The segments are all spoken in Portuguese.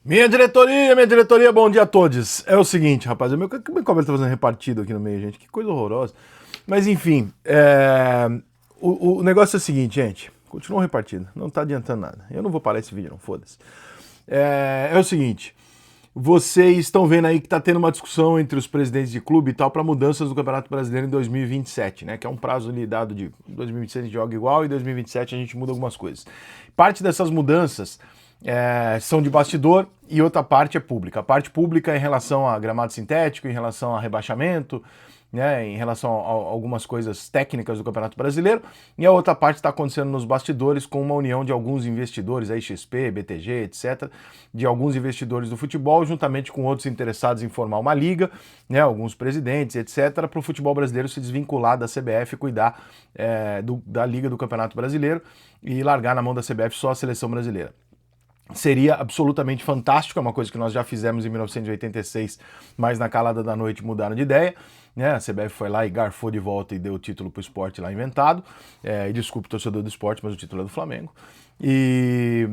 Minha diretoria, bom dia a todos. É o seguinte, rapaz, meu cobra tá fazendo repartido aqui no meio, gente, que coisa horrorosa. Mas enfim, o negócio é o seguinte, gente, continua repartido, não tá adiantando nada. Eu não vou parar esse vídeo, não, foda-se. É o seguinte, vocês estão vendo aí que tá tendo uma discussão entre os presidentes de clube e tal para mudanças do Campeonato Brasileiro em 2027, né? Que é um prazo ali dado de 2026 a gente joga igual e 2027 a gente muda algumas coisas. Parte dessas mudanças são de bastidor e outra parte é pública. A parte pública é em relação a gramado sintético, em relação a rebaixamento, né, em relação a algumas coisas técnicas do Campeonato Brasileiro, e a outra parte está acontecendo nos bastidores com uma união de alguns investidores, aí XP, BTG, etc., de alguns investidores do futebol, juntamente com outros interessados em formar uma liga, né, alguns presidentes, etc., para o futebol brasileiro se desvincular da CBF e cuidar da Liga do Campeonato Brasileiro e largar na mão da CBF só a seleção brasileira. Seria absolutamente fantástico, é uma coisa que nós já fizemos em 1986, mas na calada da noite mudaram de ideia, né? A CBF foi lá e garfou de volta e deu o título para o esporte lá inventado, e desculpe o torcedor do esporte, mas o título é do Flamengo. E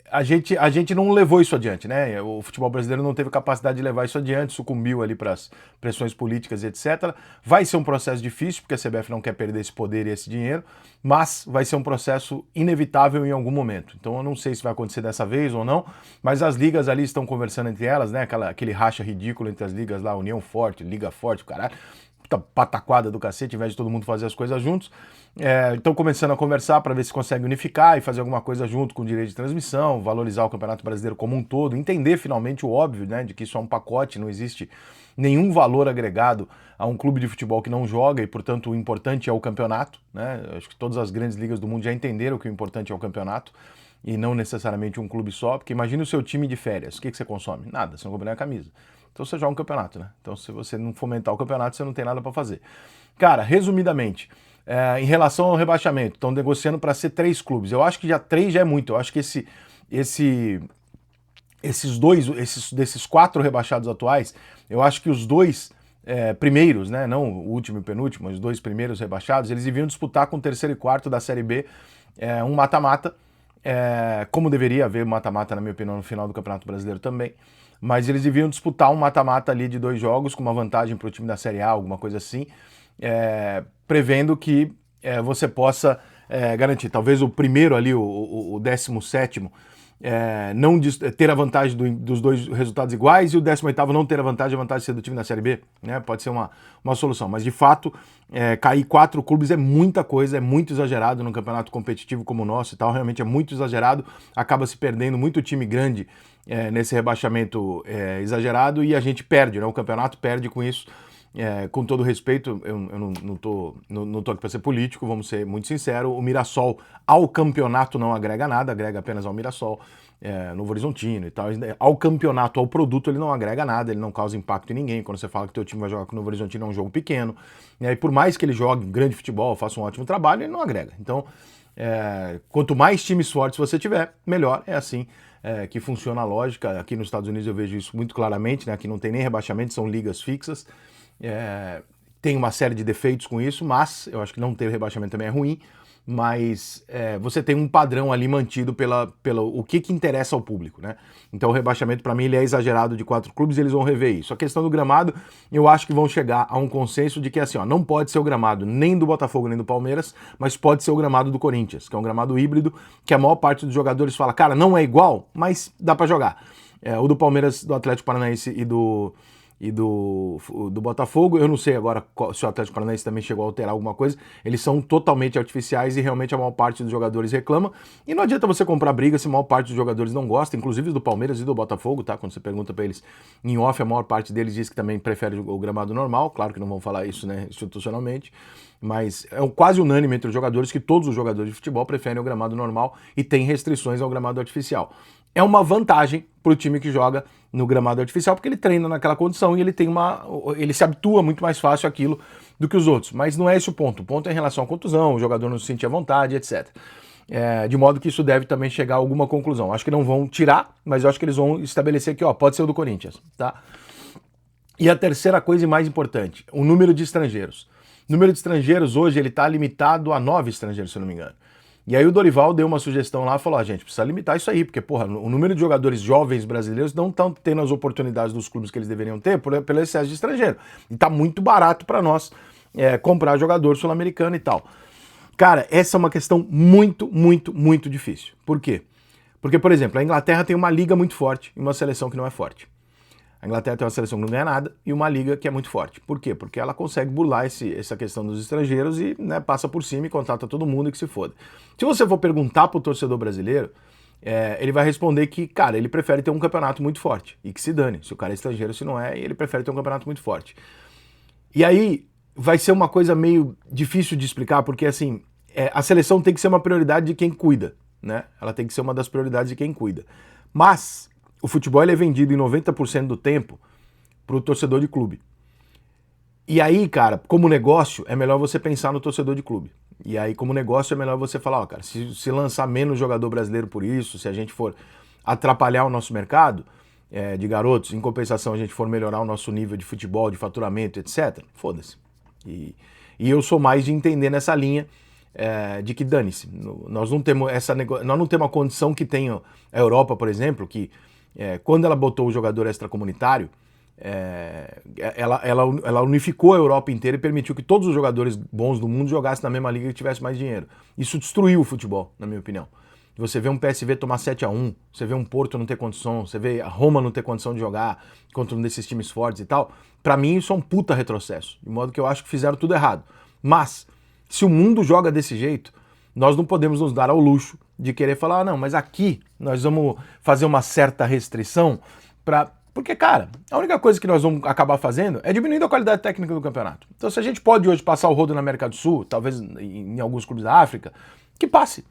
a gente não levou isso adiante, né? O futebol brasileiro não teve capacidade de levar isso adiante, sucumbiu ali para as pressões políticas, etc. Vai ser um processo difícil, porque a CBF não quer perder esse poder e esse dinheiro, mas vai ser um processo inevitável em algum momento. Então eu não sei se vai acontecer dessa vez ou não, mas as ligas ali estão conversando entre elas, né? Aquele racha ridículo entre as ligas lá, União Forte, Liga Forte, caralho. Pataquada do cacete, ao invés de todo mundo fazer as coisas juntos. Estão começando a conversar para ver se consegue unificar e fazer alguma coisa junto com o direito de transmissão, valorizar o Campeonato Brasileiro como um todo, entender finalmente o óbvio, né, de que isso é um pacote, não existe nenhum valor agregado a um clube de futebol que não joga e, portanto, o importante é o campeonato, né? Acho que todas as grandes ligas do mundo já entenderam que o importante é o campeonato e não necessariamente um clube só, porque imagine o seu time de férias, o que você consome? Nada, você não compra nem a camisa. Então você joga um campeonato, né? Então se você não fomentar o campeonato, você não tem nada para fazer. Cara, resumidamente, em relação ao rebaixamento, estão negociando para ser 3 clubes. Eu acho que já 3 já é muito. Eu acho que desses 4 rebaixados atuais, eu acho que os 2 primeiros, né? Não o último e o penúltimo, mas os 2 primeiros rebaixados, eles deviam disputar com o terceiro e quarto da Série B um mata-mata. Como deveria haver mata-mata, na minha opinião, no final do Campeonato Brasileiro também. Mas eles deviam disputar um mata-mata ali de 2 jogos, com uma vantagem para o time da Série A, alguma coisa assim, prevendo que você possa garantir. Talvez o primeiro ali, o 17º, não ter a vantagem dos 2 resultados iguais e o 18º não ter a vantagem de ser do time da Série B, né? Pode ser uma solução, mas de fato cair 4 clubes é muita coisa, é muito exagerado num campeonato competitivo como o nosso e tal, realmente é muito exagerado, acaba se perdendo muito time grande nesse rebaixamento exagerado e a gente perde, né? O campeonato perde com isso. Com todo respeito, eu não tô aqui para ser político, vamos ser muito sinceros, o Mirassol ao campeonato não agrega nada, agrega apenas ao Mirassol, Novo Horizontino e tal. Ao campeonato, ao produto, ele não agrega nada, ele não causa impacto em ninguém. Quando você fala que teu time vai jogar com o Novo Horizontino, é um jogo pequeno, e por mais que ele jogue grande futebol, faça um ótimo trabalho, ele não agrega. Então, quanto mais times fortes você tiver, melhor. É assim que funciona a lógica. Aqui nos Estados Unidos eu vejo isso muito claramente, né? Aqui não tem nem rebaixamento, são ligas fixas. Tem uma série de defeitos com isso, mas eu acho que não ter rebaixamento também é ruim, mas você tem um padrão ali mantido pelo o que interessa ao público, né? Então o rebaixamento para mim ele é exagerado de 4 clubes, eles vão rever isso. A questão do gramado, eu acho que vão chegar a um consenso de que assim, ó, não pode ser o gramado nem do Botafogo nem do Palmeiras, mas pode ser o gramado do Corinthians, que é um gramado híbrido, que a maior parte dos jogadores fala, cara, não é igual, mas dá para jogar. O do Palmeiras, do Atlético Paranaense e do Botafogo, eu não sei agora se o Atlético Paranaense também chegou a alterar alguma coisa, eles são totalmente artificiais e realmente a maior parte dos jogadores reclama, e não adianta você comprar briga se a maior parte dos jogadores não gosta, inclusive do Palmeiras e do Botafogo, tá? Quando você pergunta pra eles em off, a maior parte deles diz que também prefere o gramado normal, claro que não vão falar isso, né, institucionalmente, mas é quase unânime entre os jogadores que todos os jogadores de futebol preferem o gramado normal e tem restrições ao gramado artificial. É uma vantagem para o time que joga no gramado artificial, porque ele treina naquela condição e ele se habitua muito mais fácil àquilo do que os outros. Mas não é esse o ponto. O ponto é em relação à contusão, o jogador não se sentir à vontade, etc. De modo que isso deve também chegar a alguma conclusão. Acho que não vão tirar, mas eu acho que eles vão estabelecer que, ó, pode ser o do Corinthians, tá? E a terceira coisa e mais importante, o número de estrangeiros. O número de estrangeiros hoje ele está limitado a 9 estrangeiros, se eu não me engano. E aí o Dorival deu uma sugestão lá, falou, gente, precisa limitar isso aí, porque, porra, o número de jogadores jovens brasileiros não estão tendo as oportunidades dos clubes que eles deveriam ter pelo excesso de estrangeiro. E tá muito barato para nós comprar jogador sul-americano e tal. Cara, essa é uma questão muito, muito, muito difícil. Por quê? Porque, por exemplo, a Inglaterra tem uma liga muito forte e uma seleção que não é forte. A Inglaterra tem uma seleção que não ganha nada e uma liga que é muito forte. Por quê? Porque ela consegue burlar essa questão dos estrangeiros e passa por cima e contrata todo mundo e que se foda. Se você for perguntar pro torcedor brasileiro, ele vai responder que, cara, ele prefere ter um campeonato muito forte e que se dane. Se o cara é estrangeiro, se não é, ele prefere ter um campeonato muito forte. E aí vai ser uma coisa meio difícil de explicar, porque assim, a seleção tem que ser uma prioridade de quem cuida, né? Ela tem que ser uma das prioridades de quem cuida. Mas o futebol ele é vendido em 90% do tempo para o torcedor de clube. E aí, cara, como negócio, é melhor você pensar no torcedor de clube. E aí, como negócio, é melhor você falar, ó, cara, se lançar menos jogador brasileiro por isso, se a gente for atrapalhar o nosso mercado de garotos, em compensação a gente for melhorar o nosso nível de futebol, de faturamento, etc., foda-se. E eu sou mais de entender nessa linha de que dane-se. Nós não temos a condição que tem a Europa, por exemplo, que quando ela botou o jogador extracomunitário, ela unificou a Europa inteira e permitiu que todos os jogadores bons do mundo jogassem na mesma liga e tivessem mais dinheiro. Isso destruiu o futebol, na minha opinião. Você vê um PSV tomar 7-1, você vê um Porto não ter condição, você vê a Roma não ter condição de jogar contra um desses times fortes e tal. Pra mim isso é um puta retrocesso, de modo que eu acho que fizeram tudo errado. Mas, se o mundo joga desse jeito, nós não podemos nos dar ao luxo de querer falar, não, mas aqui nós vamos fazer uma certa restrição porque, cara, a única coisa que nós vamos acabar fazendo é diminuindo a qualidade técnica do campeonato. Então, se a gente pode hoje passar o rodo na América do Sul, talvez em alguns clubes da África, que passe.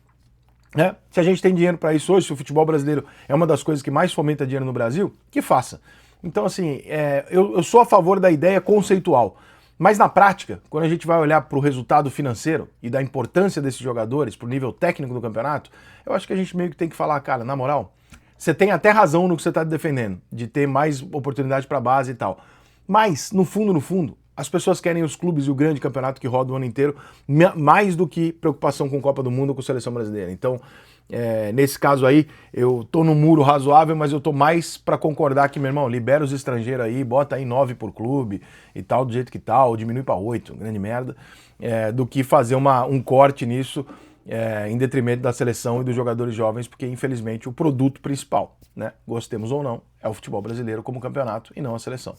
Né? Se a gente tem dinheiro para isso hoje, se o futebol brasileiro é uma das coisas que mais fomenta dinheiro no Brasil, que faça. Então, assim, eu sou a favor da ideia conceitual. Mas na prática, quando a gente vai olhar para o resultado financeiro e da importância desses jogadores, para o nível técnico do campeonato, eu acho que a gente meio que tem que falar, cara, na moral, você tem até razão no que você está defendendo, de ter mais oportunidade para a base e tal. Mas, no fundo, as pessoas querem os clubes e o grande campeonato que roda o ano inteiro, mais do que preocupação com Copa do Mundo ou com a seleção brasileira. Então, nesse caso aí, eu tô no muro razoável, mas eu tô mais para concordar que, meu irmão, libera os estrangeiros aí, bota aí 9 por clube e tal, do jeito que tá, ou diminui para 8, grande merda, do que fazer um corte nisso em detrimento da seleção e dos jogadores jovens, porque, infelizmente, o produto principal, né, gostemos ou não, é o futebol brasileiro como campeonato e não a seleção.